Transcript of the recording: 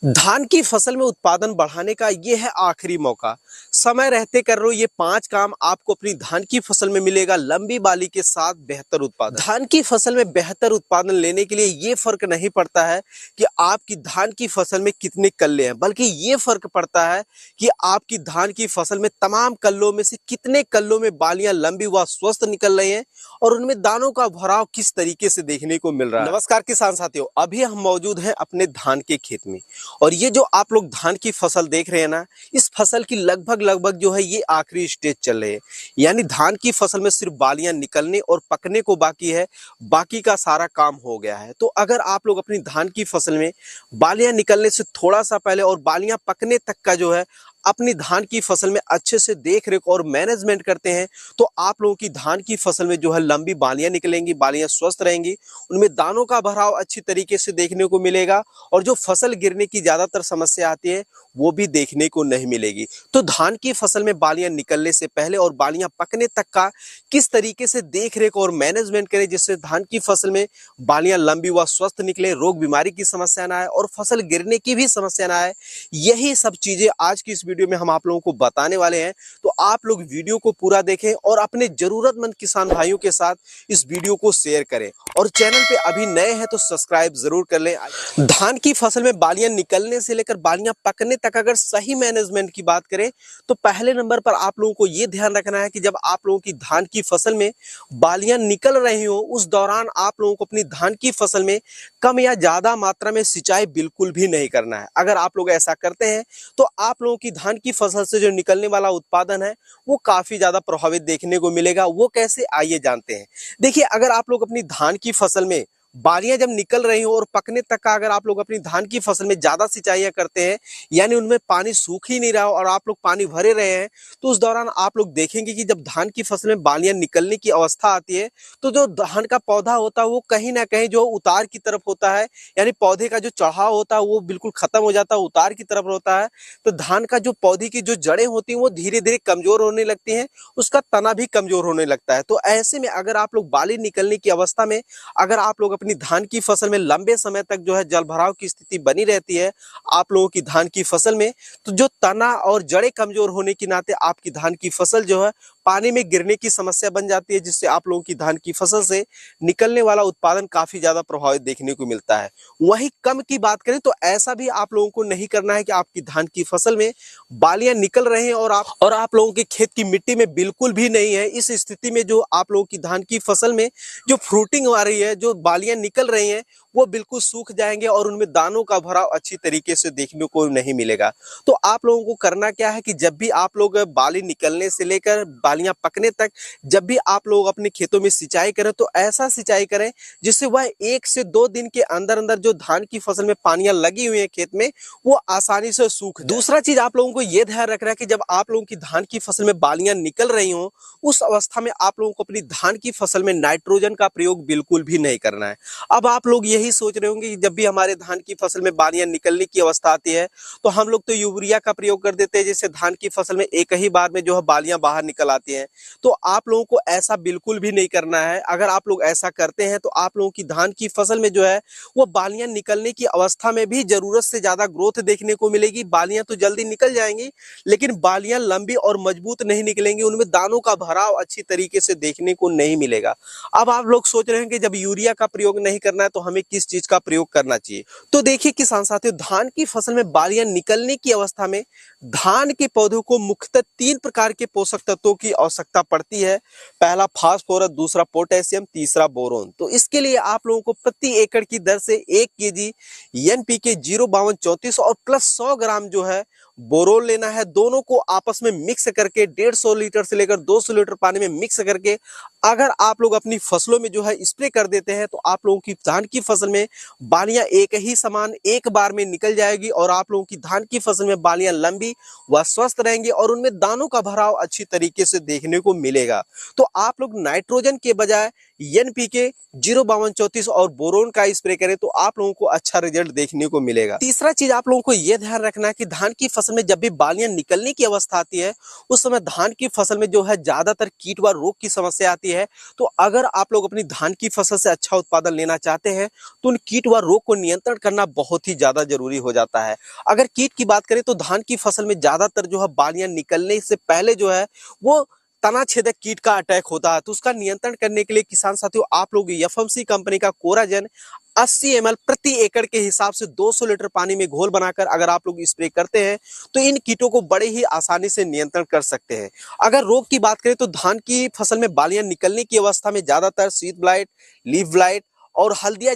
धान की फसल में उत्पादन बढ़ाने का ये है आखिरी मौका। समय रहते कर लो ये 5 काम, आपको अपनी धान की फसल में मिलेगा लंबी बाली के साथ बेहतर उत्पादन। धान की फसल में बेहतर उत्पादन लेने के लिए ये फर्क नहीं पड़ता है कि आपकी धान की फसल में कितने कल्ले हैं, बल्कि ये फर्क पड़ता है कि आपकी धान की फसल में तमाम कल्लों में से कितने कल्लों में बालियां लंबी व स्वस्थ निकल रही हैं और उनमें दानों का भराव किस तरीके से देखने को मिल रहा है। नमस्कार किसान साथियों, अभी हम मौजूद हैं अपने धान के खेत में और ये जो आप लोग धान की फसल देख रहे हैं ना, इस फसल की लगभग जो है ये आखिरी स्टेज चल रही है। यानी धान की फसल में सिर्फ बालियां निकलने और पकने को बाकी है, बाकी का सारा काम हो गया है। तो अगर आप लोग अपनी धान की फसल में बालियां निकलने से थोड़ा सा पहले और बालियां पकने तक का जो है अपनी धान की फसल में अच्छे से देख रेख और मैनेजमेंट करते हैं, तो आप लोगों की धान की फसल में जो है लंबी बालियां निकलेंगी, बालियां स्वस्थ रहेंगी, उनमें दानों का भराव अच्छी तरीके से देखने को मिलेगा और जो फसल गिरने की ज्यादातर समस्या आती है वो भी देखने को नहीं मिलेगी। तो धान की फसल में बालियां निकलने से पहले और बालियां पकने तक का किस तरीके से देख रेख और मैनेजमेंट करें जिससे धान की फसल में बालियां लंबी व स्वस्थ निकले, रोग बीमारी की समस्या ना आए और फसल गिरने की भी समस्या ना आए, यही सब चीजें आज की इस वीडियो में हम आप लोगों को बताने वाले हैं। तो आप लोग वीडियो को पूरा देखें और अपने जरूरतमंद किसान भाइयों के साथ इस वीडियो को शेयर करें और चैनल पे अभी नए हैं तो सब्सक्राइब जरूर कर लें। धान की फसल में बालियां निकलने से लेकर बालियां पकने तक अगर सही मैनेजमेंट की बात करें तो पहले नंबर पर आप लोगों को यह ध्यान रखना है कि जब आप लोगों की धान की फसल में बालियां निकल रही हो उस दौरान आप लोगों को अपनी धान की फसल में कम या ज्यादा मात्रा में सिंचाई बिल्कुल भी नहीं करना है। अगर आप लोग ऐसा करते हैं तो आप लोगों की धान की फसल से जो निकलने वाला उत्पादन है वो काफी ज्यादा प्रभावित देखने को मिलेगा। वो कैसे, आइए जानते हैं। देखिए, अगर आप लोग अपनी धान की फसल में बालियां जब निकल रही हो और पकने तक का अगर आप लोग अपनी धान की फसल में ज्यादा सिंचाई करते हैं, यानी उनमें पानी सूख ही नहीं रहा और आप लोग पानी भरे रहे हैं, तो उस दौरान आप लोग देखेंगे कि जब धान की फसल में बालियां निकलने की अवस्था आती है तो जो धान का पौधा होता है वो कहीं ना कहीं जो उतार की तरफ होता है, यानी पौधे का जो चढ़ाव होता है वो बिल्कुल खत्म हो जाता है, उतार की तरफ होता है। तो धान का जो पौधे की जो जड़ें होती हैं वो धीरे धीरे कमजोर होने लगती हैं, उसका तना भी कमजोर होने लगता है। तो ऐसे में अगर आप लोग बाली निकलने की अवस्था में अगर आप लोग अपनी धान की फसल में लंबे समय तक जो है जल भराव की स्थिति बनी रहती है आप लोगों की धान की फसल में, तो जो तना और जड़ें कमजोर होने के नाते आपकी धान की फसल जो है पानी में गिरने की समस्या बन जाती है, जिससे आप लोगों की धान की फसल से निकलने वाला उत्पादन काफी ज्यादा प्रभावित देखने को मिलता है। वहीं कम की बात करें तो ऐसा भी आप लोगों को नहीं करना है कि आपकी धान की फसल में बालियां निकल रही हैं और आप लोगों के खेत की मिट्टी में बिल्कुल भी नहीं है। इस स्थिति में जो आप लोगों की धान की फसल में जो फ्रूटिंग आ रही है, जो बालियां निकल रही हैं, वो बिल्कुल सूख जाएंगे और उनमें दानों का भराव अच्छी तरीके से देखने को नहीं मिलेगा। तो आप लोगों को करना क्या है कि जब भी आप लोग बाली निकलने से लेकर बालियां पकने तक जब भी आप लोग अपने खेतों में सिंचाई करें तो ऐसा सिंचाई करें जिससे वह 1 से 2 दिन के अंदर अंदर जो धान की फसल में पानियां लगी हुई है खेत में वो आसानी से सूख जाए। दूसरा चीज आप लोगों को यह ध्यान रखना है कि जब आप लोगों की धान की फसल में बालियां निकल रही हो उस अवस्था में आप लोगों को अपनी धान की फसल में नाइट्रोजन का प्रयोग बिल्कुल भी नहीं करना है। अब आप लोग यही सोच रहे होंगे कि जब भी हमारे धान की फसल में बालियां निकलने की अवस्था आती है तो हम लोग तो यूरिया का प्रयोग कर देते हैं, जिससे धान की फसल में एक ही बार में जो है बालियां बाहर निकल आती हैं। तो आप लोगों को ऐसा बिल्कुल भी नहीं करना है। अगर आप लोग ऐसा करते हैं तो आप लोगों की धान की फसल में जो है वो बालियां निकलने की अवस्था में भी जरूरत से ज्यादा ग्रोथ देखने को मिलेगी। बालियां तो जल्दी निकल जाएंगी लेकिन बालियां लंबी और मजबूत नहीं निकलेंगी, उनमें दानों का भराव अच्छी तरीके से देखने को नहीं मिलेगा। अब आप लोग सोच रहे हैं कि जब यूरिया का प्रयोग नहीं करना है तो हमें किस चीज का प्रयोग करना चाहिए। तो देखिए किसान साथियों, धान की फसल में बालियां निकलने की अवस्था में धान के पौधों को मुख्यतः 3 प्रकार के पोषक तत्वों की आवश्यकता पड़ती है। पहला फास्फोरस, दूसरा पोटेशियम, तीसरा बोरोन। तो इसके लिए आप लोगों को प्रति एकड़ की दर से 1 केजी NPK 05234 और प्लस 100 ग्राम जो है बोरोन लेना है। दोनों को आपस में मिक्स करके 150 लीटर से लेकर 200 लीटर पानी में मिक्स करके अगर आप लोग अपनी फसलों में जो है स्प्रे कर देते हैं तो आप लोगों की धान की फसल में बालियां एक ही समान एक बार में निकल जाएगी और आप लोगों की धान की फसल में बालियां लंबी व स्वस्थ रहेंगी और उनमें दानों का भराव अच्छी तरीके से देखने को मिलेगा। तो आप लोग नाइट्रोजन के बजाय एनपीके 05234 और बोरोन का स्प्रे करें तो आप लोगों को अच्छा रिजल्ट देखने को मिलेगा। तीसरा चीज आप लोगों को यह ध्यान रखना है कि धान की फसल में जब भी बालियां निकलने की अवस्था आती है उस समय धान की फसल में जो है ज्यादातर कीट व रोग की समस्या आती है। तो अगर आप लोग अपनी धान की फसल से अच्छा उत्पादन लेना चाहते हैं तो उन कीट व रोग को नियंत्रण करना बहुत ही ज्यादा जरूरी हो जाता है। अगर कीट की बात करें तो धान की फसल में ज्यादातर जो है बालियां निकलने से पहले जो है वो तना छेदक कीट का अटैक होता है। तो उसका नियंत्रण करने के लिए किसान साथियों आप लोग एफएमसी कंपनी का कोराजन 80 ml प्रति एकड़ के हिसाब से 200 लीटर पानी में घोल बनाकर अगर आप लोग स्प्रे करते हैं तो इन कीटों को बड़े ही आसानी से नियंत्रण कर सकते हैं। अगर रोग की बात करें तो धान की फसल में बालियां निकलने की अवस्था में ज्यादातर शीत ब्लाइट, लीफ ब्लाइट और हल्दिया